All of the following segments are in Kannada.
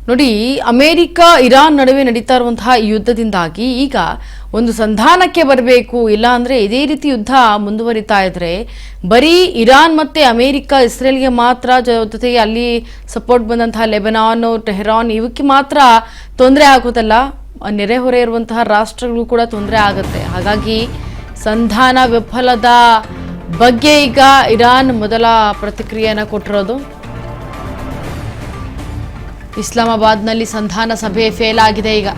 ನೋಡಿ, ಅಮೆರಿಕ ಇರಾನ್ ನಡುವೆ ನಡೀತಾ ಇರುವಂತಹ ಯುದ್ಧದಿಂದಾಗಿ ಈಗ ಒಂದು ಸಂಧಾನಕ್ಕೆ ಬರಬೇಕು, ಇಲ್ಲ ಅಂದ್ರೆ ಇದೇ ರೀತಿ ಯುದ್ಧ ಮುಂದುವರಿತಾ ಇದ್ರೆ ಬರೀ ಇರಾನ್ ಮತ್ತೆ ಅಮೆರಿಕ ಇಸ್ರೇಲ್ಗೆ ಮಾತ್ರ ಜೊತೆಗೆ ಅಲ್ಲಿ ಸಪೋರ್ಟ್ ಬಂದಂತಹ ಲೆಬನಾನ್, ಟೆಹರಾನ್ ಇವಕ್ಕೆ ಮಾತ್ರ ತೊಂದರೆ ಆಗೋದಲ್ಲ, ನೆರೆಹೊರೆ ಇರುವಂತಹ ರಾಷ್ಟ್ರಗಳು ಕೂಡ ತೊಂದರೆ ಆಗುತ್ತೆ. ಹಾಗಾಗಿ ಸಂಧಾನ ವಿಫಲದ ಬಗ್ಗೆ ಈಗ ಇರಾನ್ ಮೊದಲ ಪ್ರತಿಕ್ರಿಯೆಯನ್ನು ಕೊಟ್ಟಿರೋದು. ಇಸ್ಲಾಮಾಬಾದ್ನಲ್ಲಿ ಸಂಧಾನ ಸಭೆ ಫೇಲ್ ಆಗಿದೆ. ಈಗ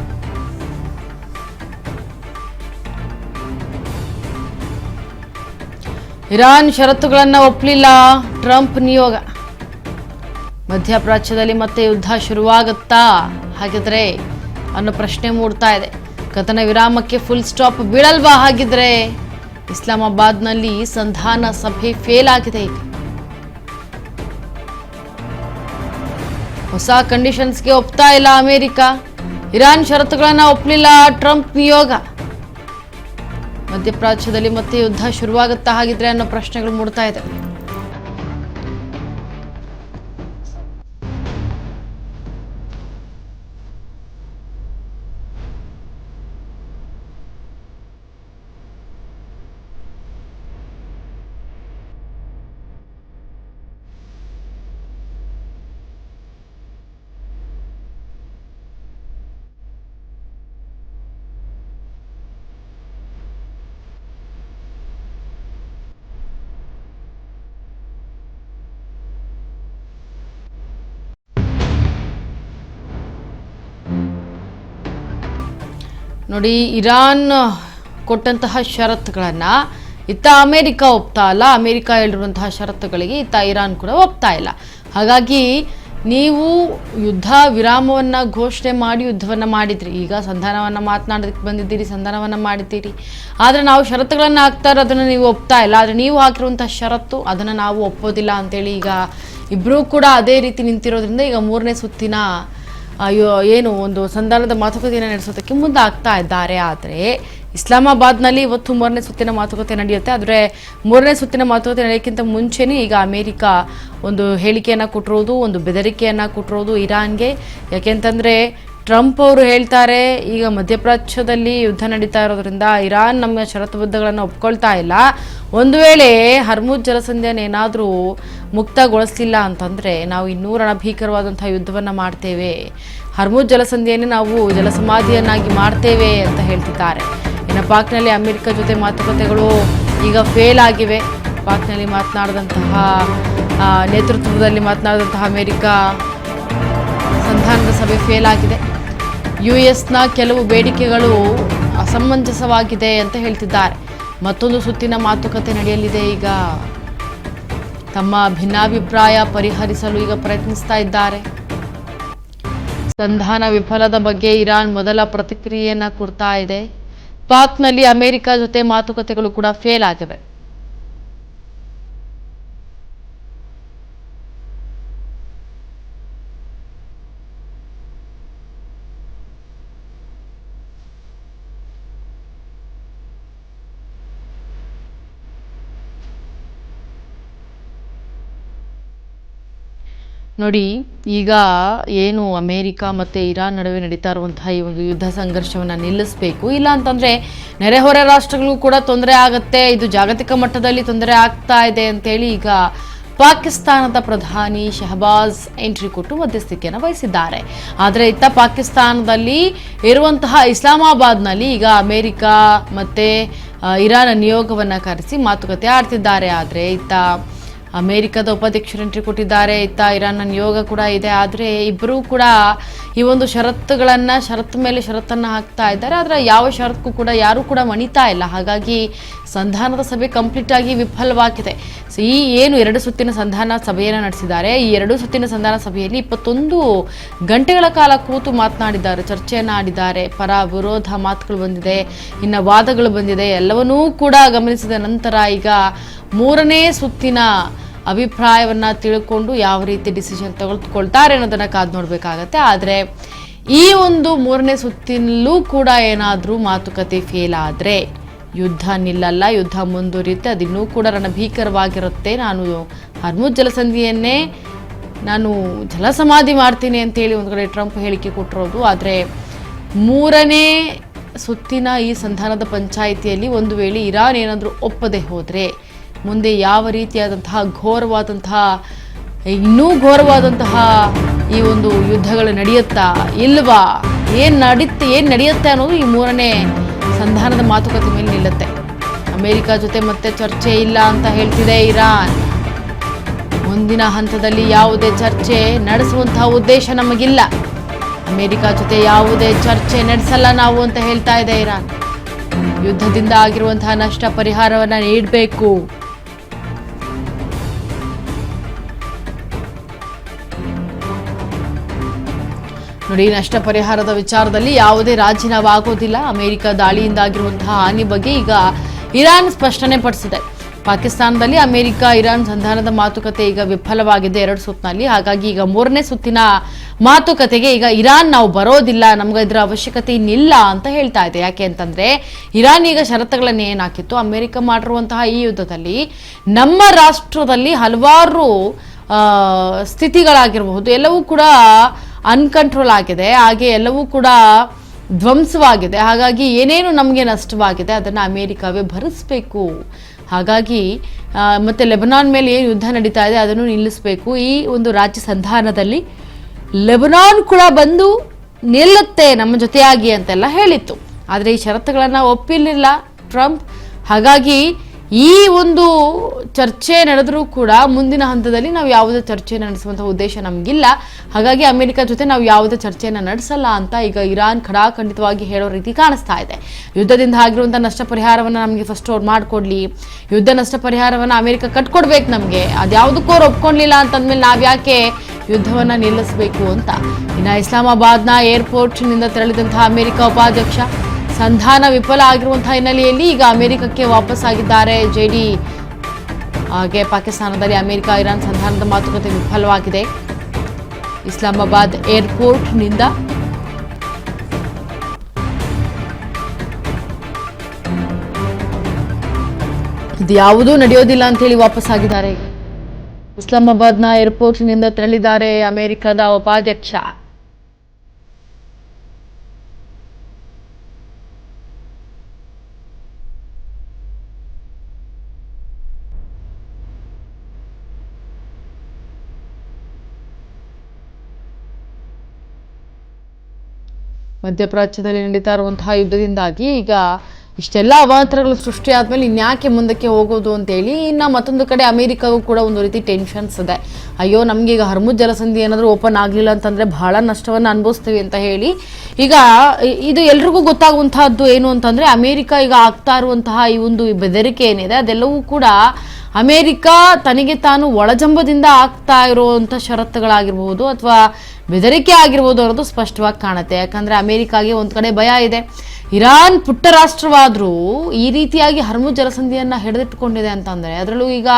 ಇರಾನ್ ಷರತ್ತುಗಳನ್ನು ಒಪ್ಪಲಿಲ್ಲ, ಟ್ರಂಪ್ ನಿಯೋಗ. ಮಧ್ಯಪ್ರಾಚ್ಯದಲ್ಲಿ ಮತ್ತೆ ಯುದ್ಧ ಶುರುವಾಗುತ್ತಾ ಹಾಗಿದ್ರೆ ಅನ್ನೋ ಪ್ರಶ್ನೆ ಮೂಡ್ತಾ ಇದೆ. ಕದನ ವಿರಾಮಕ್ಕೆ ಫುಲ್ ಸ್ಟಾಪ್ ಬೀಳಲ್ವಾ ಹಾಗಿದ್ರೆ? ಇಸ್ಲಾಮಾಬಾದ್ನಲ್ಲಿ ಸಂಧಾನ ಸಭೆ ಫೇಲ್ ಆಗಿದೆ. ಈಗ ಹೊಸ ಕಂಡೀಷನ್ಸ್ಗೆ ಒಪ್ತಾ ಇಲ್ಲ ಅಮೆರಿಕ. ಇರಾನ್ ಷರತ್ತುಗಳನ್ನು ಒಪ್ಪಲಿಲ್ಲ, ಟ್ರಂಪ್ ನಿಯೋಗ. ಮಧ್ಯಪ್ರಾಚ್ಯದಲ್ಲಿ ಮತ್ತೆ ಯುದ್ಧ ಶುರುವಾಗುತ್ತಾ ಹಾಗಿದ್ರೆ ಅನ್ನೋ ಪ್ರಶ್ನೆಗಳು ಮೂಡ್ತಾ ಇದೆ. ನೋಡಿ, ಇರಾನ್ ಕೊಟ್ಟಂತಹ ಷರತ್ತುಗಳನ್ನು ಇತ್ತ ಅಮೆರಿಕ ಒಪ್ತಾ ಇಲ್ಲ, ಅಮೆರಿಕ ಹೇಳಿರುವಂತಹ ಷರತ್ತುಗಳಿಗೆ ಇತ್ತ ಇರಾನ್ ಕೂಡ ಒಪ್ತಾ ಇಲ್ಲ. ಹಾಗಾಗಿ ನೀವು ಯುದ್ಧ ವಿರಾಮವನ್ನು ಘೋಷಣೆ ಮಾಡಿ ಯುದ್ಧವನ್ನು ಮಾಡಿದ್ರಿ, ಈಗ ಸಂಧಾನವನ್ನು ಮಾತನಾಡೋದಕ್ಕೆ ಬಂದಿದ್ದೀರಿ, ಸಂಧಾನವನ್ನು ಮಾಡಿದ್ದೀರಿ. ಆದರೆ ನಾವು ಷರತ್ತುಗಳನ್ನು ಹಾಕ್ತಾರೆ, ಅದನ್ನು ನೀವು ಒಪ್ತಾ ಇಲ್ಲ. ಆದರೆ ನೀವು ಹಾಕಿರುವಂಥ ಷರತ್ತು ಅದನ್ನು ನಾವು ಒಪ್ಪೋದಿಲ್ಲ ಅಂತೇಳಿ ಈಗ ಇಬ್ಬರೂ ಕೂಡ ಅದೇ ರೀತಿ ನಿಂತಿರೋದ್ರಿಂದ ಈಗ ಮೂರನೇ ಸುತ್ತಿನ ಏನು ಒಂದು ಸಂಧಾನದ ಮಾತುಕತೆಯನ್ನು ನಡೆಸೋದಕ್ಕೆ ಮುಂದಾಗ್ತಾ ಇದ್ದಾರೆ. ಆದರೆ ಇಸ್ಲಾಮಾಬಾದ್ನಲ್ಲಿ ಇವತ್ತು ಮೂರನೇ ಸುತ್ತಿನ ಮಾತುಕತೆ ನಡೆಯುತ್ತೆ. ಆದರೆ ಮೂರನೇ ಸುತ್ತಿನ ಮಾತುಕತೆ ನಡೆಯೋಕ್ಕಿಂತ ಮುಂಚೆನೇ ಈಗ ಅಮೆರಿಕ ಒಂದು ಹೇಳಿಕೆಯನ್ನು ಕೊಟ್ಟಿರೋದು, ಒಂದು ಬೆದರಿಕೆಯನ್ನು ಕೊಟ್ಟಿರೋದು ಇರಾನ್ಗೆ. ಯಾಕೆಂತಂದರೆ ಟ್ರಂಪ್ ಅವರು ಹೇಳ್ತಾರೆ, ಈಗ ಮಧ್ಯಪ್ರಾಚ್ಯದಲ್ಲಿ ಯುದ್ಧ ನಡೀತಾ ಇರೋದ್ರಿಂದ ಇರಾನ್ ನಮ್ಮ ಷರತ್ತುಬದ್ಧಗಳನ್ನು ಒಪ್ಕೊಳ್ತಾ ಇಲ್ಲ. ಒಂದು ವೇಳೆ ಹರ್ಮುಜ್ ಜಲಸಂಧಿಯನ್ನು ಏನಾದರೂ ಮುಕ್ತಗೊಳಿಸಲಿಲ್ಲ ಅಂತಂದರೆ ನಾವು ಇನ್ನೂ ರಣಭೀಕರವಾದಂಥ ಯುದ್ಧವನ್ನು ಮಾಡ್ತೇವೆ, ಹರ್ಮುಜ್ ಜಲಸಂಧಿಯನ್ನೇ ನಾವು ಜಲಸಮಾಧಿಯನ್ನಾಗಿ ಮಾಡ್ತೇವೆ ಅಂತ ಹೇಳ್ತಿದ್ದಾರೆ. ಇನ್ನು ಪಾಕ್ನಲ್ಲಿ ಅಮೆರಿಕ ಜೊತೆ ಮಾತುಕತೆಗಳು ಈಗ ಫೇಲ್ ಆಗಿವೆ. ಪಾಕ್ನಲ್ಲಿ ಮಾತನಾಡಿದಂತಹ ನೇತೃತ್ವದಲ್ಲಿ ಮಾತನಾಡಿದಂತಹ ಅಮೆರಿಕ ಸಂಧಾನದ ಸಭೆ ಫೇಲ್ ಆಗಿದೆ. US ಕೆಲವು ಬೇಡಿಕೆಗಳು ಅಸಮಂಜಸವಾಗಿದೆ ಅಂತ ಹೇಳ್ತಿದ್ದಾರೆ. ಮತ್ತೊಂದು ಸುತ್ತಿನ ಮಾತುಕತೆ ನಡೆಯಲಿದೆ. ಈಗ ತಮ್ಮ ಭಿನ್ನಾಭಿಪ್ರಾಯ ಪರಿಹರಿಸಲು ಈಗ ಪ್ರಯತ್ನಿಸ್ತಾ ಇದ್ದಾರೆ. ಸಂಧಾನ ವಿಫಲದ ಬಗ್ಗೆ ಇರಾನ್ ಮೊದಲ ಪ್ರತಿಕ್ರಿಯೆಯನ್ನು ಕೊಡ್ತಾ ಇದೆ. ಪಾಕ್ನಲ್ಲಿ ಅಮೆರಿಕ ಜೊತೆ ಮಾತುಕತೆಗಳು ಕೂಡ ಫೇಲ್ ಆಗಿವೆ. ನೋಡಿ, ಈಗ ಏನು ಅಮೆರಿಕ ಮತ್ತು ಇರಾನ್ ನಡುವೆ ನಡೀತಾ ಇರುವಂತಹ ಈ ಒಂದು ಯುದ್ಧ ಸಂಘರ್ಷವನ್ನು ನಿಲ್ಲಿಸಬೇಕು, ಇಲ್ಲ ಅಂತಂದರೆ ನೆರೆಹೊರೆ ರಾಷ್ಟ್ರಗಳು ಕೂಡ ತೊಂದರೆ ಆಗುತ್ತೆ, ಇದು ಜಾಗತಿಕ ಮಟ್ಟದಲ್ಲಿ ತೊಂದರೆ ಆಗ್ತಾ ಇದೆ ಅಂತೇಳಿ ಈಗ ಪಾಕಿಸ್ತಾನದ ಪ್ರಧಾನಿ ಶಹಬಾಜ್ ಎಂಟ್ರಿ ಕೊಟ್ಟು ಮಧ್ಯಸ್ಥಿಕೆಯನ್ನು ವಹಿಸಿದ್ದಾರೆ. ಆದರೆ ಇತ್ತ ಪಾಕಿಸ್ತಾನದಲ್ಲಿ ಇರುವಂತಹ ಇಸ್ಲಾಮಾಬಾದ್ನಲ್ಲಿ ಈಗ ಅಮೆರಿಕ ಮತ್ತು ಇರಾನ್ ನಿಯೋಗವನ್ನು ಕರೆಸಿ ಮಾತುಕತೆ ಆಡ್ತಿದ್ದಾರೆ. ಆದರೆ ಇತ್ತ ಅಮೆರಿಕದ ಉಪಾಧ್ಯಕ್ಷರು ಎಂಟ್ರಿ ಕೊಟ್ಟಿದ್ದಾರೆ, ಇತ್ತ ಇರಾನ್ನ ನಿಯೋಗ ಕೂಡ ಇದೆ. ಆದರೆ ಇಬ್ಬರೂ ಕೂಡ ಈ ಒಂದು ಷರತ್ತು ಮೇಲೆ ಷರತ್ತನ್ನು ಹಾಕ್ತಾ ಇದ್ದಾರೆ. ಆದರೆ ಯಾವ ಷರತ್ತಕ್ಕೂ ಕೂಡ ಯಾರೂ ಕೂಡ ಮಣಿತಾ ಇಲ್ಲ. ಹಾಗಾಗಿ ಸಂಧಾನದ ಸಭೆ ಕಂಪ್ಲೀಟ್ ಆಗಿ ವಿಫಲವಾಗಿದೆ. ಸೊ ಈ ಏನು 2 ಸುತ್ತಿನ ಸಂಧಾನ ಸಭೆಯನ್ನು ನಡೆಸಿದ್ದಾರೆ, ಈ 2 ಸುತ್ತಿನ ಸಂಧಾನ ಸಭೆಯಲ್ಲಿ 21 ಗಂಟೆಗಳ ಕಾಲ ಕೂತು ಮಾತನಾಡಿದ್ದಾರೆ, ಚರ್ಚೆಯನ್ನು ಆಡಿದ್ದಾರೆ. ಪರ ವಿರೋಧ ಮಾತುಗಳು ಬಂದಿದೆ, ಇನ್ನು ವಾದಗಳು ಬಂದಿದೆ. ಎಲ್ಲವನ್ನೂ ಕೂಡ ಗಮನಿಸಿದ ನಂತರ ಈಗ ಮೂರನೇ ಸುತ್ತಿನ ಅಭಿಪ್ರಾಯವನ್ನು ತಿಳ್ಕೊಂಡು ಯಾವ ರೀತಿ ಡಿಸಿಷನ್ ತೆಗೆದುಕೊಳ್ತಾರೆ ಅನ್ನೋದನ್ನು ಕಾದು ನೋಡಬೇಕಾಗತ್ತೆ. ಆದರೆ ಈ ಒಂದು ಮೂರನೇ ಸುತ್ತಿನಲ್ಲೂ ಕೂಡ ಏನಾದರೂ ಮಾತುಕತೆ ಫೇಲ್ ಆದರೆ ಯುದ್ಧ ನಿಲ್ಲಲ್ಲ, ಯುದ್ಧ ಮುಂದುವರಿಯುತ್ತೆ, ಅದಿನ್ನೂ ಕೂಡ ರಣಭೀಕರವಾಗಿರುತ್ತೆ. ನಾನು ಹರ್ಮುಜ್ ಜಲಸಂಧಿಯನ್ನೇ ನಾನು ಜಲಸಮಾಧಿ ಮಾಡ್ತೀನಿ ಅಂತೇಳಿ ಒಂದು ಕಡೆ ಟ್ರಂಪ್ ಹೇಳಿಕೆ ಕೊಟ್ಟಿರೋದು. ಆದರೆ ಮೂರನೇ ಸುತ್ತಿನ ಈ ಸಂಧಾನದ ಪಂಚಾಯಿತಿಯಲ್ಲಿ ಒಂದು ವೇಳೆ ಇರಾನ್ ಏನಾದರೂ ಒಪ್ಪದೆ ಹೋದರೆ ಮುಂದೆ ಯಾವ ರೀತಿಯಾದಂತಹ ಇನ್ನೂ ಘೋರವಾದಂತಹ ಈ ಒಂದು ಯುದ್ಧಗಳು ನಡೆಯುತ್ತಾ ಇಲ್ವಾ, ಏನು ನಡೆಯುತ್ತೆ ಅನ್ನೋದು ಈ ಮೂರನೇ ಸಂಧಾನದ ಮಾತುಕತೆ ಮೇಲೆ ನಿಲ್ಲುತ್ತೆ. ಅಮೆರಿಕ ಜೊತೆ ಮತ್ತೆ ಚರ್ಚೆ ಇಲ್ಲ ಅಂತ ಹೇಳ್ತಿದೆ ಇರಾನ್. ಮುಂದಿನ ಹಂತದಲ್ಲಿ ಯಾವುದೇ ಚರ್ಚೆ ನಡೆಸುವಂತಹ ಉದ್ದೇಶ ನಮಗಿಲ್ಲ, ಅಮೆರಿಕ ಜೊತೆ ಯಾವುದೇ ಚರ್ಚೆ ನಡೆಸಲ್ಲ ನಾವು ಅಂತ ಹೇಳ್ತಾ ಇದೆ ಇರಾನ್. ಯುದ್ಧದಿಂದ ಆಗಿರುವಂತಹ ನಷ್ಟ ಪರಿಹಾರವನ್ನು ನೀಡಬೇಕು. ನೋಡಿ, ನಷ್ಟ ಪರಿಹಾರದ ವಿಚಾರದಲ್ಲಿ ಯಾವುದೇ ರಾಜೀನಾಮೆ ಆಗೋದಿಲ್ಲ. ಅಮೆರಿಕ ದಾಳಿಯಿಂದಾಗಿರುವಂತಹ ಹಾನಿ ಬಗ್ಗೆ ಈಗ ಇರಾನ್ ಸ್ಪಷ್ಟನೆ ಪಡಿಸಿದೆ. ಪಾಕಿಸ್ತಾನದಲ್ಲಿ ಅಮೆರಿಕ ಇರಾನ್ ಸಂಧಾನದ ಮಾತುಕತೆ ಈಗ ವಿಫಲವಾಗಿದೆ 2 ಸುತ್ತಿನಲ್ಲಿ. ಹಾಗಾಗಿ ಈಗ 3ನೇ ಸುತ್ತಿನ ಮಾತುಕತೆಗೆ ಈಗ ಇರಾನ್ ನಾವು ಬರೋದಿಲ್ಲ, ನಮ್ಗೆ ಇದರ ಅವಶ್ಯಕತೆ ಇನ್ನಿಲ್ಲ ಅಂತ ಹೇಳ್ತಾ ಇದೆ. ಯಾಕೆ ಅಂತಂದ್ರೆ ಇರಾನ್ ಈಗ ಷರತ್ತುಗಳನ್ನು ಏನು ಹಾಕಿತ್ತು, ಅಮೆರಿಕ ಮಾಡಿರುವಂತಹ ಈ ಯುದ್ಧದಲ್ಲಿ ನಮ್ಮ ರಾಷ್ಟ್ರದಲ್ಲಿ ಹಲವಾರು ಸ್ಥಿತಿಗಳಾಗಿರಬಹುದು, ಎಲ್ಲವೂ ಕೂಡ ಅನ್ಕಂಟ್ರೋಲ್ ಆಗಿದೆ, ಹಾಗೆ ಎಲ್ಲವೂ ಕೂಡ ಧ್ವಂಸವಾಗಿದೆ. ಹಾಗಾಗಿ ಏನೇನು ನಮಗೆ ನಷ್ಟವಾಗಿದೆ ಅದನ್ನು ಅಮೇರಿಕಾವೇ ಭರಿಸಬೇಕು. ಹಾಗಾಗಿ ಮತ್ತು ಲೆಬನಾನ್ ಮೇಲೆ ಏನು ಯುದ್ಧ ನಡೀತಾ ಇದೆ ಅದನ್ನು ನಿಲ್ಲಿಸಬೇಕು. ಈ ಒಂದು ರಾಜ್ಯ ಸಂಧಾನದಲ್ಲಿ ಲೆಬನಾನ್ ಕೂಡ ಬಂದು ನಿಲ್ಲುತ್ತೆ ನಮ್ಮ ಜೊತೆಯಾಗಿ ಅಂತೆಲ್ಲ ಹೇಳಿತ್ತು. ಆದರೆ ಈ ಷರತ್ತುಗಳನ್ನು ಒಪ್ಪಿರಲಿಲ್ಲ ಟ್ರಂಪ್. ಹಾಗಾಗಿ ಈ ಒಂದು ಚರ್ಚೆ ನಡೆದರೂ ಕೂಡ ಮುಂದಿನ ಹಂತದಲ್ಲಿ ನಾವು ಯಾವುದೇ ಚರ್ಚೆ ನಡೆಸುವಂಥ ಉದ್ದೇಶ ನಮಗಿಲ್ಲ. ಹಾಗಾಗಿ ಅಮೆರಿಕ ಜೊತೆ ನಾವು ಯಾವುದೇ ಚರ್ಚೆಯನ್ನು ನಡೆಸಲ್ಲ ಅಂತ ಈಗ ಇರಾನ್ ಖಡಾಖಂಡಿತವಾಗಿ ಹೇಳೋ ರೀತಿ ಕಾಣಿಸ್ತಾ ಇದೆ. ಯುದ್ಧದಿಂದ ಆಗಿರುವಂಥ ನಷ್ಟ ಪರಿಹಾರವನ್ನು ನಮಗೆ ಫಸ್ಟ್ ಅವ್ರು ಮಾಡಿಕೊಡ್ಲಿ, ಯುದ್ಧ ನಷ್ಟ ಪರಿಹಾರವನ್ನು ಅಮೆರಿಕ ಕಟ್ಕೊಡ್ಬೇಕು ನಮಗೆ. ಅದ್ಯಾವುದಕ್ಕೂ ಅವ್ರು ಒಪ್ಕೊಂಡಿಲ್ಲ ಅಂತಂದ್ಮೇಲೆ ನಾವು ಯಾಕೆ ಯುದ್ಧವನ್ನು ನಿಲ್ಲಿಸಬೇಕು ಅಂತ. ಇನ್ನು ಇಸ್ಲಾಮಾಬಾದ್ನ ಏರ್ಪೋರ್ಟ್ನಿಂದ ತೆರಳಿದಂತಹ ಅಮೆರಿಕ ಉಪಾಧ್ಯಕ್ಷ ಸಂಧಾನ ವಿಫಲ ಆಗಿರುವಂತಹ ಹಿನ್ನೆಲೆಯಲ್ಲಿ ಈಗ ಅಮೆರಿಕಕ್ಕೆ ವಾಪಸ್ ಆಗಿದ್ದಾರೆ ಜೆಡಿ. ಹಾಗೆ ಪಾಕಿಸ್ತಾನದಲ್ಲಿ ಅಮೆರಿಕ ಇರಾನ್ ಸಂಧಾನದ ಮಾತುಕತೆ ವಿಫಲವಾಗಿದೆ. ಇಸ್ಲಾಮಾಬಾದ್ ಏರ್ಪೋರ್ಟ್ನಿಂದ ಇದು ಯಾವುದೂ ನಡೆಯೋದಿಲ್ಲ ಅಂತ ಹೇಳಿ ವಾಪಸ್ ಆಗಿದ್ದಾರೆ. ಇಸ್ಲಾಮಾಬಾದ್ನ ಏರ್ಪೋರ್ಟ್ನಿಂದ ತೆರಳಿದ್ದಾರೆ ಅಮೆರಿಕದ ಉಪಾಧ್ಯಕ್ಷ. ಮಧ್ಯಪ್ರಾಚ್ಯದಲ್ಲಿ ನಡೀತಾ ಇರುವಂತಹ ಯುದ್ಧದಿಂದಾಗಿ ಈಗ ಇಷ್ಟೆಲ್ಲ ಅವಾಂತರಗಳು ಸೃಷ್ಟಿ ಆದಮೇಲೆ ಇನ್ಯಾಕೆ ಮುಂದಕ್ಕೆ ಹೋಗೋದು ಅಂತೇಳಿ ಇನ್ನು ಮತ್ತೊಂದು ಕಡೆ ಅಮೆರಿಕವೂ ಕೂಡ ಒಂದು ರೀತಿ ಟೆನ್ಷನ್ಸ್ ಇದೆ. ಅಯ್ಯೋ ನಮಗೆ ಈಗ ಹರ್ಮುಜ್ ಜಲಸಂಧಿ ಏನಾದರೂ ಓಪನ್ ಆಗಲಿಲ್ಲ ಅಂತಂದರೆ ಬಹಳ ನಷ್ಟವನ್ನು ಅನುಭವಿಸ್ತೀವಿ ಅಂತ ಹೇಳಿ ಈಗ ಇದು ಎಲ್ರಿಗೂ ಗೊತ್ತಾಗುವಂತಹದ್ದು ಏನು ಅಂತಂದರೆ ಅಮೆರಿಕ ಈಗ ಆಗ್ತಾ ಇರುವಂತಹ ಈ ಒಂದು ಬೆದರಿಕೆ ಏನಿದೆ ಅದೆಲ್ಲವೂ ಕೂಡ ಅಮೆರಿಕ ತನಗೆ ತಾನು ಒಳಜಂಬದಿಂದ ಆಗ್ತಾ ಇರುವಂಥ ಷರತ್ತುಗಳಾಗಿರ್ಬೋದು ಅಥವಾ ಬೆದರಿಕೆ ಆಗಿರ್ಬೋದು ಅನ್ನೋದು ಸ್ಪಷ್ಟವಾಗಿ ಕಾಣುತ್ತೆ. ಯಾಕಂದರೆ ಅಮೆರಿಕಾಗೆ ಒಂದು ಕಡೆ ಭಯ ಇದೆ, ಇರಾನ್ ಪುಟ್ಟ ರಾಷ್ಟ್ರವಾದರೂ ಈ ರೀತಿಯಾಗಿ ಹರ್ಮುಜ್ ಜಲಸಂಧಿಯನ್ನು ಹಿಡಿದಿಟ್ಟುಕೊಂಡಿದೆ ಅಂತಂದರೆ, ಅದರಲ್ಲೂ ಈಗ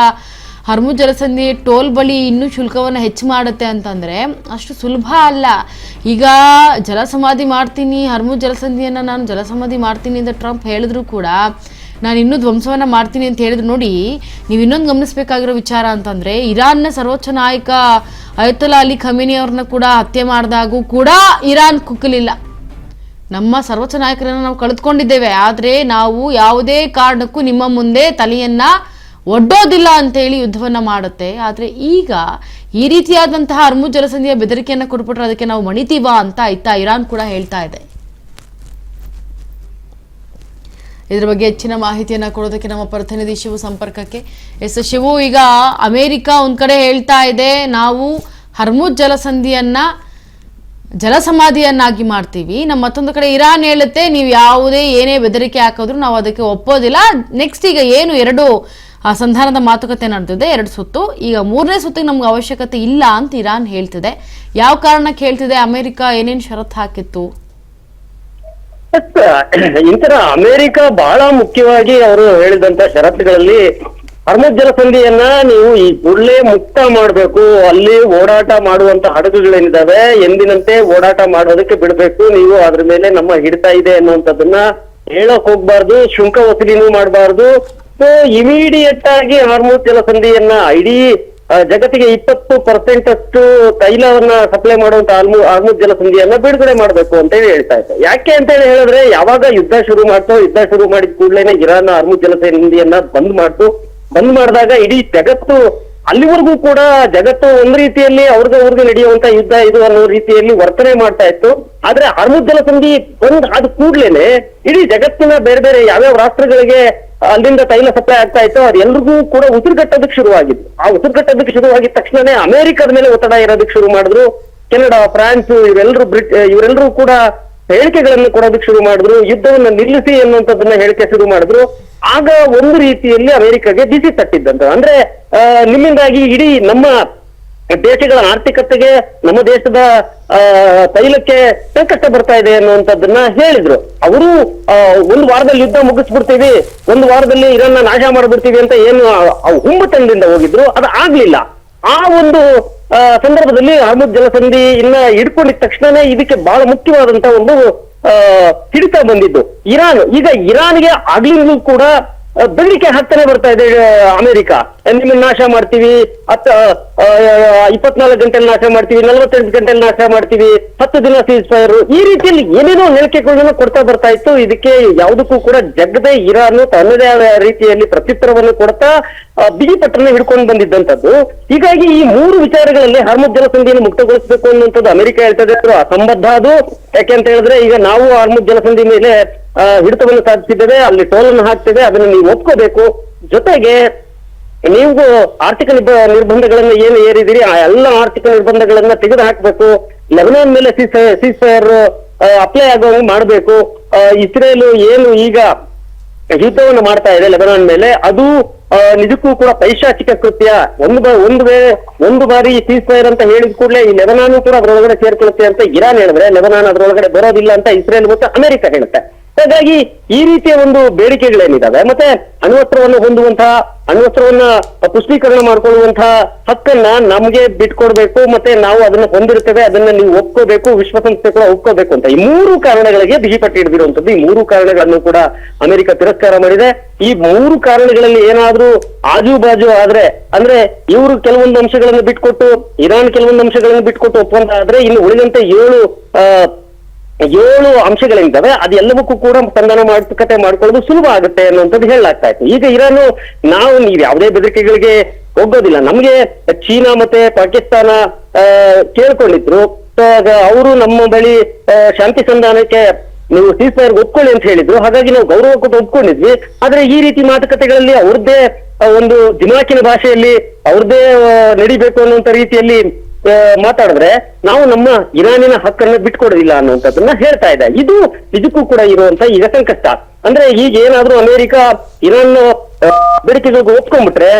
ಹರ್ಮುಜ್ ಜಲಸಂಧಿ ಟೋಲ್ ಬಳಿ ಇನ್ನೂ ಶುಲ್ಕವನ್ನು ಹೆಚ್ಚು ಮಾಡುತ್ತೆ ಅಂತಂದರೆ ಅಷ್ಟು ಸುಲಭ ಅಲ್ಲ. ಈಗ ಜಲಸಮಾಧಿ ಮಾಡ್ತೀನಿ, ಹರ್ಮುಜ್ ಜಲಸಂಧಿಯನ್ನು ನಾನು ಜಲಸಮಾಧಿ ಮಾಡ್ತೀನಿ ಅಂತ ಟ್ರಂಪ್ ಹೇಳಿದ್ರು ಕೂಡ ನಾನು ಇನ್ನೂ ಧ್ವಂಸವನ್ನು ಮಾಡ್ತೀನಿ ಅಂತ ಹೇಳಿದ್ರು. ನೋಡಿ, ನೀವು ಇನ್ನೊಂದು ಗಮನಿಸಬೇಕಾಗಿರೋ ವಿಚಾರ ಅಂತಂದರೆ ಇರಾನ್ನ ಸರ್ವೋಚ್ಚ ನಾಯಕ ಅಯತೊಲ್ಲಾ ಅಲಿ ಖಮೇನಿ ಅವ್ರನ್ನ ಕೂಡ ಹತ್ಯೆ ಮಾಡಿದಾಗೂ ಕೂಡ ಇರಾನ್ ಕುಕ್ಕಲಿಲ್ಲ. ನಮ್ಮ ಸರ್ವೋಚ್ಚ ನಾಯಕರನ್ನು ನಾವು ಕಳೆದುಕೊಂಡಿದ್ದೇವೆ, ಆದರೆ ನಾವು ಯಾವುದೇ ಕಾರಣಕ್ಕೂ ನಿಮ್ಮ ಮುಂದೆ ತಲೆಯನ್ನು ಒಡ್ಡೋದಿಲ್ಲ ಅಂತೇಳಿ ಯುದ್ಧವನ್ನು ಮಾಡುತ್ತೆ. ಆದರೆ ಈಗ ಈ ರೀತಿಯಾದಂತಹ ಹರ್ಮುಜ್ ಜಲಸಂಧಿಯ ಬೆದರಿಕೆಯನ್ನು ಕೊಟ್ಬಿಟ್ರೆ ಅದಕ್ಕೆ ನಾವು ಮಣಿತೀವಾ ಅಂತ ಇರಾನ್ ಕೂಡ ಹೇಳ್ತಾ ಇದೆ. ಇದರ ಬಗ್ಗೆ ಹೆಚ್ಚಿನ ಮಾಹಿತಿಯನ್ನು ಕೊಡೋದಕ್ಕೆ ನಮ್ಮ ಪ್ರತಿನಿಧಿ ಶಿವು ಸಂಪರ್ಕಕ್ಕೆ. ಶಿವು, ಈಗ ಅಮೆರಿಕ ಒಂದು ಕಡೆ ಹೇಳ್ತಾ ಇದೆ ನಾವು ಹರ್ಮುಜ್ ಜಲಸಮಾಧಿಯನ್ನಾಗಿ ಮಾಡ್ತೀವಿ, ನಮ್ಮ ಮತ್ತೊಂದು ಕಡೆ ಇರಾನ್ ಹೇಳುತ್ತೆ ನೀವು ಯಾವುದೇ ಏನೇ ಬೆದರಿಕೆ ಹಾಕಿದ್ರು ನಾವು ಅದಕ್ಕೆ ಒಪ್ಪೋದಿಲ್ಲ. ನೆಕ್ಸ್ಟ್ ಈಗ ಏನು 2 ಸಂಧಾನದ ಮಾತುಕತೆ ನಡೆದಿದೆ 2 ಸುತ್ತು, ಈಗ 3ನೇ ಸುತ್ತಿಗೆ ನಮ್ಗೆ ಅವಶ್ಯಕತೆ ಇಲ್ಲ ಅಂತ ಇರಾನ್ ಹೇಳ್ತಿದೆ. ಯಾವ ಕಾರಣಕ್ಕೆ ಹೇಳ್ತಿದೆ? ಅಮೆರಿಕ ಏನೇನು ಷರತ್ತು ಹಾಕಿತ್ತು? ಇಂತರ ಅಮೆರಿಕ ಬಹಳ ಮುಖ್ಯವಾಗಿ ಅವರು ಹೇಳಿದಂತ ಷರತ್ತುಗಳಲ್ಲಿ ಹರ್ಮುಜ್ ಜಲಸಂಧಿಯನ್ನ ನೀವು ಈ ಕೂಡಲೇ ಮುಕ್ತ ಮಾಡಬೇಕು, ಅಲ್ಲಿ ಓಡಾಟ ಮಾಡುವಂತ ಹಡಗುಗಳೇನಿದಾವೆ ಎಂದಿನಂತೆ ಓಡಾಟ ಮಾಡೋದಕ್ಕೆ ಬಿಡ್ಬೇಕು, ನೀವು ಅದ್ರ ಮೇಲೆ ನಮ್ಮ ಹಿಡಿತಾ ಇದೆ ಅನ್ನುವಂಥದ್ದನ್ನ ಹೇಳಕ್ ಹೋಗ್ಬಾರ್ದು, ಶುಲ್ಕ ವಸೂಲಿನೂ ಮಾಡಬಾರ್ದು. ಸೊ ಇಮಿಡಿಯೇಟ್ ಆಗಿ ಹರ್ಮುಜ್ ಜಲಸಂಧಿಯನ್ನ ಇಡೀ ಜಗತ್ತಿಗೆ 20% ಅಷ್ಟು ತೈಲವನ್ನ ಸಪ್ಲೈ ಮಾಡುವಂತ ಹಾರ್ಮುಜ್ ಜಲಸಂಧಿಯನ್ನ ಬಿಡುಗಡೆ ಮಾಡಬೇಕು ಅಂತ ಹೇಳಿ ಹೇಳ್ತಾ ಇತ್ತು. ಯಾಕೆ ಅಂತ ಹೇಳಿ ಹೇಳಿದ್ರೆ, ಯಾವಾಗ ಯುದ್ಧ ಶುರು ಮಾಡಿದ ಕೂಡಲೇ ಇರಾನ್ ಹಾರ್ಮುಜ್ ಜಲಸಂಧಿಯನ್ನ ಬಂದ್ ಮಾಡಿದಾಗ ಇಡೀ ಜಗತ್ತು, ಅಲ್ಲಿವರೆಗೂ ಕೂಡ ಜಗತ್ತು ಒಂದ್ ರೀತಿಯಲ್ಲಿ ಅವ್ರಿಗೆ ನಡೆಯುವಂತ ಯುದ್ಧ ಇದು ಅನ್ನೋ ರೀತಿಯಲ್ಲಿ ವರ್ತನೆ ಮಾಡ್ತಾ ಇತ್ತು. ಆದ್ರೆ ಹಾರ್ಮುಜ್ ಜಲಸಂಧಿ ಆದ ಕೂಡ್ಲೇನೆ ಇಡೀ ಜಗತ್ತಿನ ಬೇರೆ ಬೇರೆ ಯಾವ್ಯಾವ ರಾಷ್ಟ್ರಗಳಿಗೆ ಅಲ್ಲಿಂದ ತೈಲ ಸಪ್ಲೈ ಆಗ್ತಾ ಇತ್ತು, ಅದೆಲ್ಲರಿಗೂ ಕೂಡ ಉಸಿರುಗಟ್ಟೋದಕ್ಕೆ ಶುರುವಾಗಿತ್ತು. ಆ ಉಸಿರುಗಟ್ಟೋದಕ್ಕೆ ಶುರುವಾಗಿದ ತಕ್ಷಣನೇ ಅಮೆರಿಕದ ಮೇಲೆ ಒತ್ತಡ ಇರೋದಕ್ಕೆ ಶುರು ಮಾಡಿದ್ರು. ಕೆನಡಾ, ಫ್ರಾನ್ಸ್ ಇವರೆಲ್ಲರೂ ಕೂಡ ಹೇಳಿಕೆಗಳನ್ನು ಕೊಡೋದಕ್ಕೆ ಶುರು ಮಾಡಿದ್ರು. ಯುದ್ಧವನ್ನ ನಿಲ್ಲಿಸಿ ಅನ್ನುವಂಥದ್ದನ್ನ ಹೇಳಿಕೆ ಶುರು ಮಾಡಿದ್ರು. ಆಗ ಒಂದು ರೀತಿಯಲ್ಲಿ ಅಮೆರಿಕಾಗೆ ಬಿಸಿ ತಟ್ಟಿದ್ದಂತ, ಅಂದ್ರೆ ನಿಮ್ಮಿಂದಾಗಿ ಇಡೀ ನಮ್ಮ ದೇಶಗಳ ಆರ್ಥಿಕತೆಗೆ, ನಮ್ಮ ದೇಶದ ತೈಲಕ್ಕೆ ಸಂಕಷ್ಟ ಬರ್ತಾ ಇದೆ ಅನ್ನುವಂಥದ್ದನ್ನ ಹೇಳಿದ್ರು. ಅವರು 1 ವಾರದಲ್ಲಿ ಯುದ್ಧ ಮುಗಿಸ್ಬಿಡ್ತೀವಿ, 1 ವಾರದಲ್ಲಿ ಇರಾನ್ನ ನಾಶ ಮಾಡ್ಬಿಡ್ತೀವಿ ಅಂತ ಏನು ಹುಮ್ಮತನದಿಂದ ಹೋಗಿದ್ರು, ಅದು ಆಗ್ಲಿಲ್ಲ. ಆ ಒಂದು ಸಂದರ್ಭದಲ್ಲಿ ಹಾರ್ಮುಜ್ ಜಲಸಂಧಿ ಇನ್ನ ಹಿಡ್ಕೊಂಡಿದ ತಕ್ಷಣನೇ ಇದಕ್ಕೆ ಬಹಳ ಮುಖ್ಯವಾದಂತ ಒಂದು ಹಿಡಿತ ಬಂದಿದ್ದು ಇರಾನ್ಗೆ ಆಗ್ಲಿಂದಲೂ ಕೂಡ ಬೆದರಿಕೆ ಹಾಕ್ತಾನೆ ಬರ್ತಾ ಇದೆ ಅಮೆರಿಕ. ನಿಮ್ಮನ್ನ ನಾಶ ಮಾಡ್ತೀವಿ, 24 ಗಂಟೆಲಿ ನಾಶ ಮಾಡ್ತೀವಿ, 48 ಗಂಟೆಲಿ ನಾಶ ಮಾಡ್ತೀವಿ, 10 ದಿನ ಸೀಸ್ ಫೈರ್, ಈ ರೀತಿಯಲ್ಲಿ ಏನೇನೋ ಹೇಳಿಕೆಗಳನ್ನ ಕೊಡ್ತಾ ಬರ್ತಾ ಇತ್ತು. ಇದಕ್ಕೆ ಯಾವುದಕ್ಕೂ ಕೂಡ ಜಗದೇ ಇರಾನ್ ತನ್ನದೇ ಆದ ರೀತಿಯಲ್ಲಿ ಪ್ರತ್ಯುತ್ತರವನ್ನು ಕೊಡ್ತಾ ಬಿಗಿಪಟ್ಟನ್ನು ಹಿಡ್ಕೊಂಡು ಬಂದಿದ್ದಂಥದ್ದು. ಹೀಗಾಗಿ ಈ 3 ವಿಚಾರಗಳಲ್ಲಿ ಹಾರ್ಮುಜ್ ಜಲಸಂಧಿಯನ್ನು ಮುಕ್ತಗೊಳಿಸಬೇಕು ಅನ್ನುವಂಥದ್ದು ಅಮೆರಿಕ ಹೇಳ್ತದೆ, ಅಸಂಬದ್ಧ ಅದು. ಯಾಕೆಂತ ಹೇಳಿದ್ರೆ, ಈಗ ನಾವು ಹಾರ್ಮುಜ್ ಜಲಸಂಧಿ ಮೇಲೆ ಹಿಡಿತವನ್ನು ಸಾಧಿಸಿದ್ದೇವೆ, ಅಲ್ಲಿ ಟೋಲನ್ನು ಹಾಕ್ತೇವೆ, ಅದನ್ನು ನೀವು ಒಪ್ಕೋಬೇಕು. ಜೊತೆಗೆ ನೀವು ಆರ್ಥಿಕ ನಿರ್ಬಂಧಗಳನ್ನ ಏನು ಏರಿದಿರಿ ಆ ಎಲ್ಲ ಆರ್ಥಿಕ ನಿರ್ಬಂಧಗಳನ್ನ ತೆಗೆದು ಹಾಕ್ಬೇಕು. ಲೆಬನಾನ್ ಮೇಲೆ ಸೀಸ್ ಫೈರ್ ಅಪ್ಲೈ ಆಗುವಂಗೆ ಮಾಡಬೇಕು. ಇಸ್ರೇಲ್ ಏನು ಈಗ ಯುದ್ಧವನ್ನು ಮಾಡ್ತಾ ಇದೆ ಲೆಬನಾನ್ ಮೇಲೆ, ಅದು ನಿಜಕ್ಕೂ ಕೂಡ ಪೈಶಾಚಿಕ ಕೃತ್ಯ. ಒಂದು ಬಾರಿ ಸೀಸ್ ಫೈರ್ ಅಂತ ಹೇಳಿದ ಕೂಡಲೇ ಈ ಲೆಬನಾನ್ ಕೂಡ ಅದರೊಳಗಡೆ ಸೇರ್ಕೊಳ್ಳುತ್ತೆ ಅಂತ ಇರಾನ್ ಹೇಳಿದ್ರೆ, ಲೆಬನಾನ್ ಅದರೊಳಗಡೆ ಬರೋದಿಲ್ಲ ಅಂತ ಇಸ್ರೇಲ್ ಮತ್ತು ಅಮೆರಿಕ ಹೇಳುತ್ತೆ. ಹಾಗಾಗಿ ಈ ರೀತಿಯ ಒಂದು ಬೇಡಿಕೆಗಳೇನಿದಾವೆ, ಮತ್ತೆ ಅಣ್ವಸ್ತ್ರವನ್ನ ಪುಷ್ಟೀಕರಣ ಮಾಡ್ಕೊಳ್ಳುವಂತಹ ಹಕ್ಕನ್ನ ನಮ್ಗೆ ಬಿಟ್ಕೊಡ್ಬೇಕು, ಮತ್ತೆ ನಾವು ಅದನ್ನ ಹೊಂದಿರ್ತೇವೆ, ಅದನ್ನ ನೀವು ಒಪ್ಕೋಬೇಕು, ವಿಶ್ವಸಂಸ್ಥೆ ಕೂಡ ಒಪ್ಕೋಬೇಕು ಅಂತ ಈ 3 ಕಾರಣಗಳಿಗೆ ಬಿಗಿಪಟ್ಟು ಹಿಡಿದಿರುವಂತದ್ದು. ಈ 3 ಕಾರಣಗಳನ್ನು ಕೂಡ ಅಮೆರಿಕ ತಿರಸ್ಕಾರ ಮಾಡಿದೆ. ಈ 3 ಕಾರಣಗಳಲ್ಲಿ ಏನಾದ್ರೂ ಆಜುಬಾಜು ಆದ್ರೆ, ಅಂದ್ರೆ ಇವರು ಕೆಲವೊಂದು ಅಂಶಗಳನ್ನು ಬಿಟ್ಕೊಟ್ಟು, ಇರಾನ್ ಕೆಲವೊಂದು ಅಂಶಗಳನ್ನು ಬಿಟ್ಕೊಟ್ಟು ಒಪ್ಪಂದ ಆದ್ರೆ, ಇನ್ನು ಉಳಿದಂತೆ 7 ಅಂಶಗಳಿದ್ದಾವೆ, ಅದೆಲ್ಲವಕ್ಕೂ ಕೂಡ ಸಂಧಾನ ಮಾತುಕತೆ ಮಾಡ್ಕೊಳ್ಳೋದು ಸುಲಭ ಆಗುತ್ತೆ ಅನ್ನುವಂಥದ್ದು ಹೇಳಲಾಗ್ತಾ ಇತ್ತು. ಈಗ ಇರಾನು, ನೀವು ಯಾವುದೇ ಬೆದರಿಕೆಗಳಿಗೆ ಹೋಗೋದಿಲ್ಲ, ನಮ್ಗೆ ಚೀನಾ ಮತ್ತೆ ಪಾಕಿಸ್ತಾನ ಕೇಳ್ಕೊಂಡಿದ್ರು, ಅವರು ನಮ್ಮ ಬಳಿ ಶಾಂತಿ ಸಂಧಾನಕ್ಕೆ ನೀವು ಸೀಸ್ ಫೈರ್ ಒಪ್ಕೊಳ್ಳಿ ಅಂತ ಹೇಳಿದ್ರು. ಹಾಗಾಗಿ ನಾವು ಗೌರವ ಕೊಟ್ಟು ಒಪ್ಕೊಂಡಿದ್ವಿ. ಆದ್ರೆ ಈ ರೀತಿ ಮಾತುಕತೆಗಳಲ್ಲಿ ಅವ್ರದ್ದೇ ಒಂದು ದಿಮಾಕಿನ ಭಾಷೆಯಲ್ಲಿ ಅವ್ರದ್ದೇ ನಡಿಬೇಕು ಅನ್ನುವಂತ ರೀತಿಯಲ್ಲಿ ಮಾತಾಡಿದ್ರೆ ನಾವು ನಮ್ಮ ಇರಾನಿನ ಹಕ್ಕನ್ನ ಬಿಟ್ಕೊಡೋದಿಲ್ಲ ಅನ್ನುವಂಥದ್ದನ್ನ ಹೇಳ್ತಾ ಇದೆ. ಇದು ಇದಕ್ಕೂ ಕೂಡ ಇರುವಂತ ಈಗ ಸಂಕಷ್ಟ. ಅಂದ್ರೆ ಈಗ ಏನಾದ್ರೂ ಅಮೆರಿಕ ಇರಾನ್ ಬೇಡಿಕೆಗಳಿಗೆ ಒಪ್ಕೊಂಡ್ಬಿಟ್ರೆ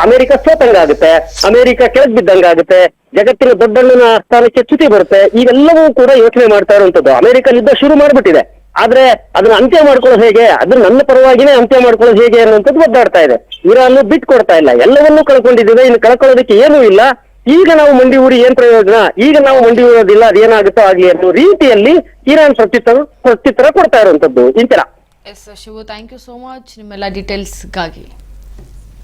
ಅಮೆರಿಕ ಸೋತಂಗಾಗುತ್ತೆ, ಅಮೆರಿಕ ಕೆಳಗ್ ಬಿದ್ದಂಗಾಗುತ್ತೆ, ಜಗತ್ತಿನ ದೊಡ್ಡಣ್ಣನ ಸ್ಥಾನಕ್ಕೆ ಚ್ಯುತಿ ಬರುತ್ತೆ. ಇವೆಲ್ಲವೂ ಕೂಡ ಯೋಚನೆ ಮಾಡ್ತಾ ಇರುವಂತದ್ದು. ಅಮೆರಿಕ ಯುದ್ಧ ಶುರು ಮಾಡ್ಬಿಟ್ಟಿದೆ, ಆದ್ರೆ ಅದನ್ನ ಅಂತ್ಯ ಮಾಡ್ಕೊಳ್ಳೋದು ಹೇಗೆ, ಅದನ್ನ ನನ್ನ ಪರವಾಗಿನೇ ಅಂತ್ಯ ಮಾಡ್ಕೊಳ್ಳೋದು ಹೇಗೆ ಅನ್ನುವಂಥದ್ದು ಒದ್ದಾಡ್ತಾ ಇದೆ. ಇರಾನ್ ಬಿಟ್ಕೊಡ್ತಾ ಇಲ್ಲ, ಎಲ್ಲವನ್ನೂ ಕಳ್ಕೊಂಡಿದ್ದೇವೆ, ಇನ್ನು ಕಳ್ಕೊಳ್ಳೋದಕ್ಕೆ ಏನೂ ಇಲ್ಲ. ಈಗ ನಾವು ಮಂಡಿ ಊರಿ ಏನ್ ಪ್ರಯೋಜನ, ಈಗ ನಾವು ಮಂಡಿ ಊರೋದಿಲ್ಲ, ಅದೇನಾಗುತ್ತೋ ಆಗ್ಲಿ ಅನ್ನೋ ರೀತಿಯಲ್ಲಿ ಇರಾನ್ ಪ್ರತ್ಯುತ್ತರ ಕೊಡ್ತಾ ಇರುವಂತದ್ದು. ಇಂತರ S Shivu, thank you so much ನಿಮ್ಮೆಲ್ಲ ಡೀಟೇಲ್ಸ್ಗಾಗಿ.